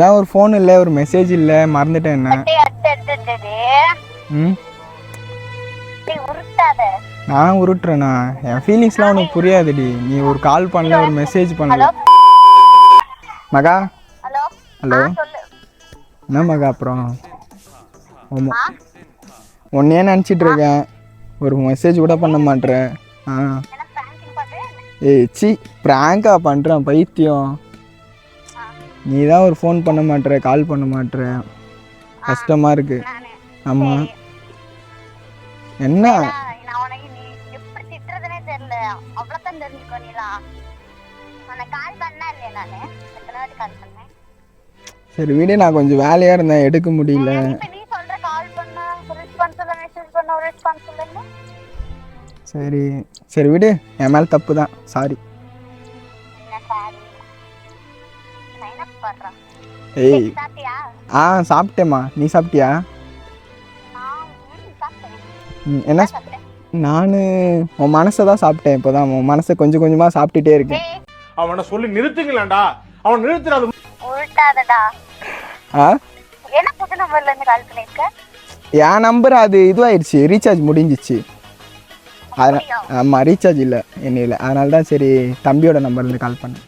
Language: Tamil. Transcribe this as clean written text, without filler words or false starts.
அதான் ஒரு ஃபோன் இல்லை, ஒரு மெசேஜ் இல்லை, மறந்துட்டேன். என்ன நான் உருட்டுறேண்ணா? என் ஃபீலிங்ஸ்லாம் உனக்கு புரியாதுடி. நீ ஒரு கால் பண்ணல, ஒரு மெசேஜ் பண்ணல. மகா, ஹலோ. என்ன மகா அப்புறம்? உன்னையே நினச்சிட்டு இருக்கேன், ஒரு மெசேஜ் கூட பண்ண மாட்டேன். ஏய் சி, ப்ராங்கா பண்ணுறேன் பைத்தியம். நீ தான் ஒரு ஃபோன் பண்ண மாட்டேற, கால் பண்ண மாட்டேற, கஷ்டமாக இருக்கு. ஆமாம். என்ன சரி விடு, நான் கொஞ்சம் வேலையாக இருந்தேன், எடுக்க முடியல. சரி சரி விடு, என் மேலே தப்பு தான், சாரி. ஏய் சாப்பிட்டேம்மா, நீ சாப்பிட்டியா? என்ன? நான் உன் மனசை தான் சாப்பிட்டேன் இப்போதான். உன் மனசை கொஞ்சம் கொஞ்சமாக சாப்பிட்டுட்டே இருக்கேன். அவனை சொல்லி நிறுத்துங்களேன்டா, அவன் நிறுத்துறாது. என் நம்பர் அது இதுவாயிடுச்சு, ரீசார்ஜ் முடிஞ்சிச்சு. ஆமாம், ரீசார்ஜ் இல்லை என்னையில், அதனால தான் சரி தம்பியோட நம்பர்லேருந்து கால் பண்ணேன்.